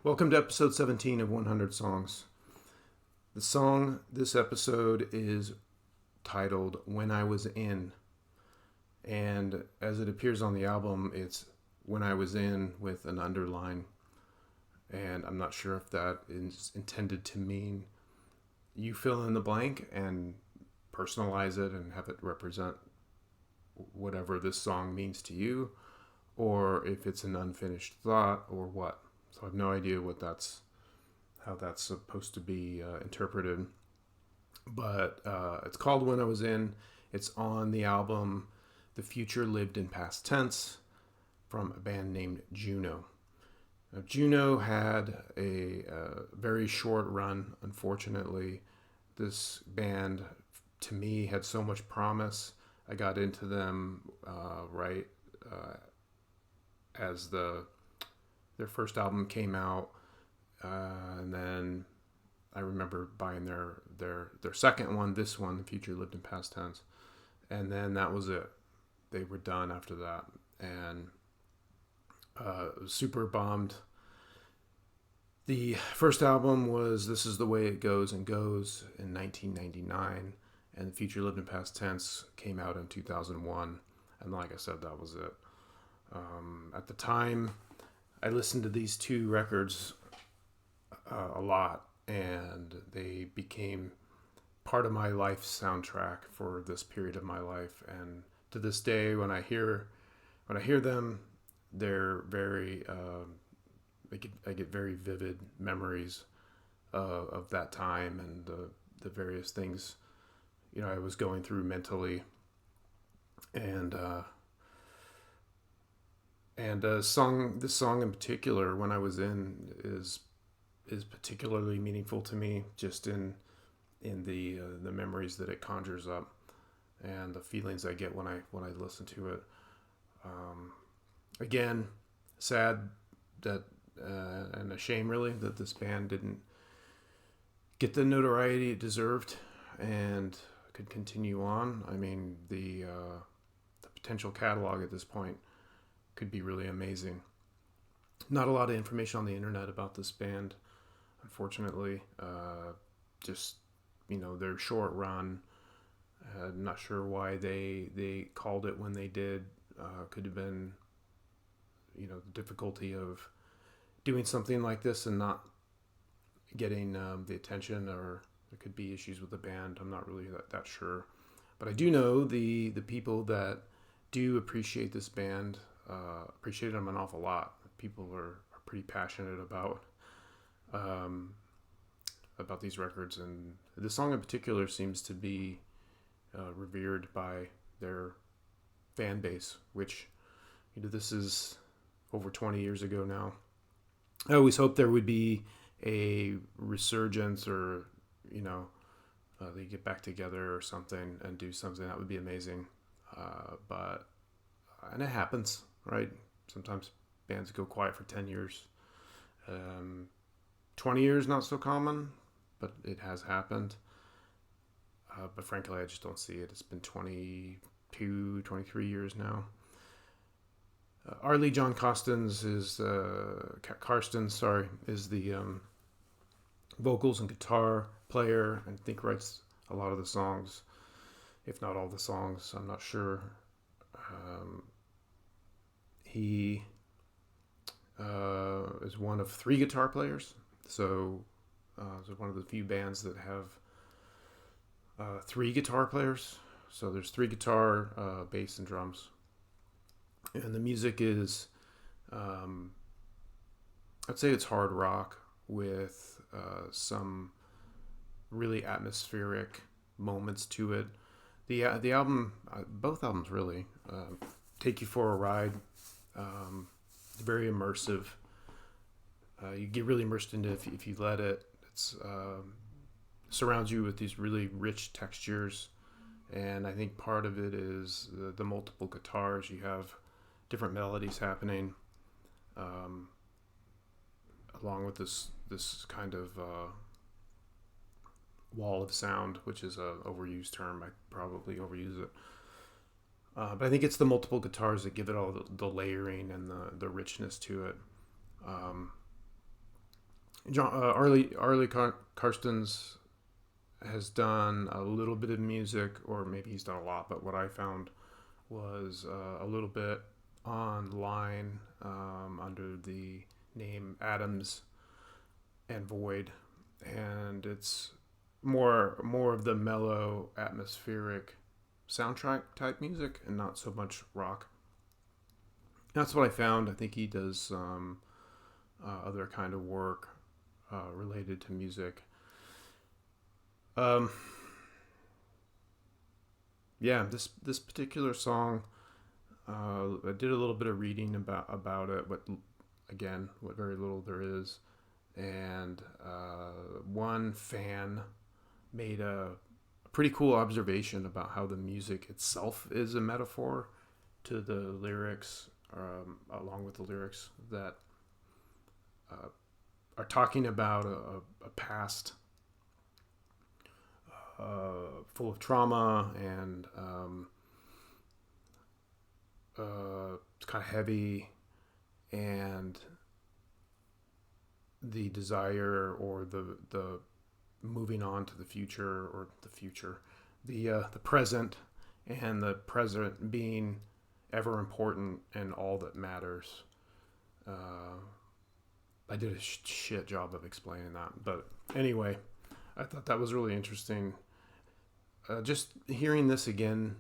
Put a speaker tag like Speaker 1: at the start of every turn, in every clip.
Speaker 1: Welcome to episode 17 of 100 Songs. The song this episode is titled When I Was In. And as it appears on the album, it's When I Was In with an underline. And I'm not sure if that is intended to mean you fill in the blank and personalize it and have it represent whatever this song means to you, or if it's an unfinished thought or what. So I have no idea how that's supposed to be interpreted. But it's called When I Was In. It's on the album The Future Lived in Past Tense from a band named Juno. Now, Juno had a very short run, unfortunately. This band, to me, had so much promise. I got into them right as their first album came out, and then I remember buying their second one, this one, The Future Lived in Past Tense, and then that was it. They were done after that, and super bummed. The first album was This Is the Way It Goes and Goes in 1999, and The Future Lived in Past Tense came out in 2001, and like I said, that was it. At the time, I listened to these two records a lot, and they became part of my life soundtrack for this period of my life. And to this day, when I hear them, they're very I get very vivid memories of that time and the various things I was going through mentally, and this song in particular, When I Was In, is particularly meaningful to me, just in the memories that it conjures up and the feelings I get when I listen to it. Again, sad that and a shame really that this band didn't get the notoriety it deserved and could continue on. I mean, the potential catalog at this point could be really amazing. Not a lot of information on the internet about this band, unfortunately. Just their short run. I'm not sure why they called it when they did. Could have been the difficulty of doing something like this and not getting the attention, or there could be issues with the band. I'm not really that sure, but I do know the people that do appreciate this band appreciate them an awful lot. People are pretty passionate about these records, and this song in particular seems to be revered by their fan base, which this is over 20 years ago now. I always hoped there would be a resurgence, or they get back together or something and do something. That would be amazing. And it happens, right? Sometimes bands go quiet for 10 years. 20 years, not so common, but it has happened. But frankly, I just don't see it. It's been 22, 23 years now. Arlie John Carstens is the vocals and guitar player, and I think writes a lot of the songs, if not all the songs. I'm not sure. He is one of 3 guitar players, so it's one of the few bands that have 3 guitar players. So there's 3 guitar, bass, and drums. And the music is, I'd say it's hard rock with some really atmospheric moments to it. The album, both albums really, take you for a ride. Very immersive. You get really immersed into it if you let it. It's surrounds you with these really rich textures, and I think part of it is the multiple guitars. You have different melodies happening, along with this kind of wall of sound, which is a overused term. I probably overuse it, but I think it's the multiple guitars that give it all the layering and the richness to it. Karstens has done a little bit of music, or maybe he's done a lot, but what I found was a little bit online under the name Atoms and Void, and it's more of the mellow, atmospheric soundtrack type music, and not so much rock. That's what I found. I think he does other kind of work related to music. Um, yeah, this particular song, I did a little bit of reading about it. What very little there is, and one fan made a pretty cool observation about how the music itself is a metaphor to the lyrics, along with the lyrics that uh, are talking about a past full of trauma and it's kind of heavy, and the desire or the moving on to the future, or the present, and the present being ever important and all that matters. I did a shit job of explaining that, but anyway, I thought that was really interesting. Just hearing this again,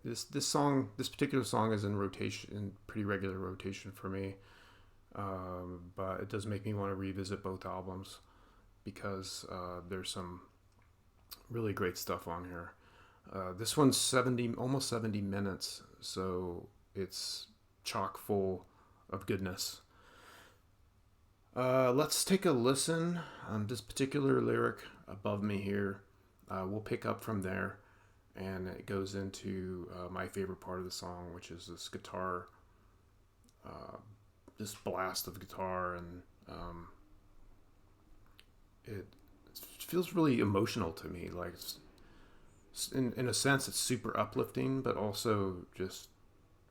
Speaker 1: this particular song is in rotation, in pretty regular rotation for me. But it does make me want to revisit both albums, because there's some really great stuff on here. This one's almost 70 minutes, so it's chock full of goodness. Let's take a listen. This particular lyric above me here, we'll pick up from there, and it goes into my favorite part of the song, which is this guitar, this blast of guitar, and it feels really emotional to me. Like, in a sense, it's super uplifting, but also just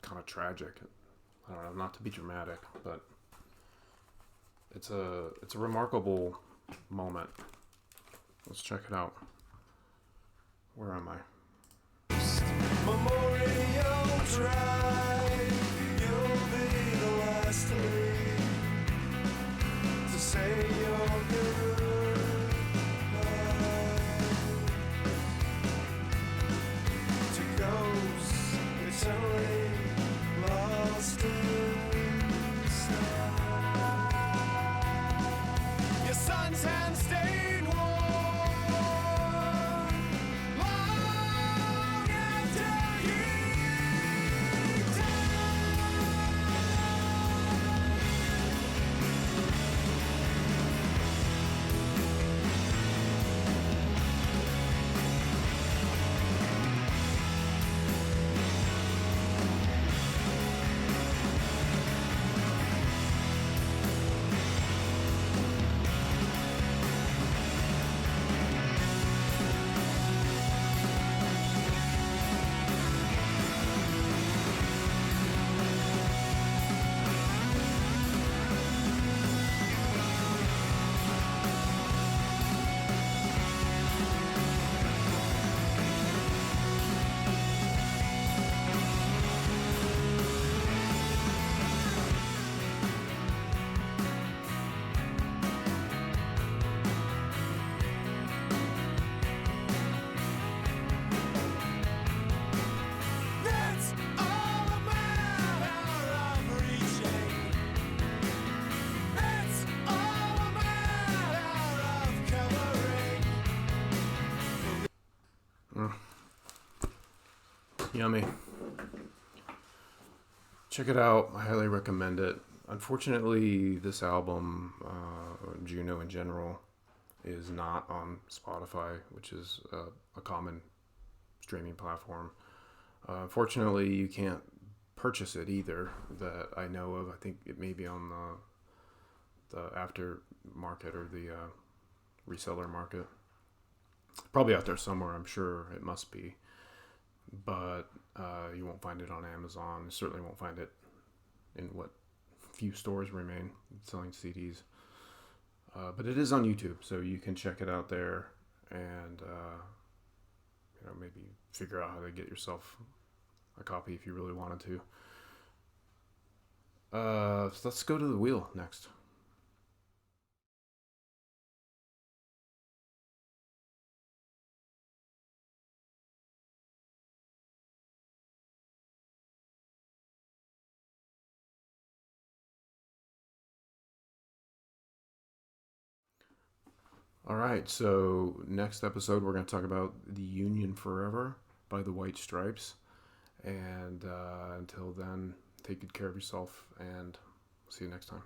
Speaker 1: kind of tragic. I don't know, not to be dramatic, but it's a remarkable moment. Let's check it out. Where am I? Memorial Drive, you'll be the last to leave, to say you're good, to ghosts eternally lost inside. Your sun's hand stained warm. Yummy. Check it out. I highly recommend it. Unfortunately, this album, Juno in general, is not on Spotify, which is a common streaming platform. Unfortunately, you can't purchase it either, that I know of. I think it may be on the aftermarket or the reseller market. Probably out there somewhere, I'm sure it must be. But you won't find it on Amazon. You certainly won't find it in what few stores remain selling CDs. But it is on YouTube, so you can check it out there and maybe figure out how to get yourself a copy if you really wanted to. So let's go to the wheel next. All right, so next episode we're going to talk about The Union Forever by the White Stripes. And until then, take good care of yourself, and see you next time.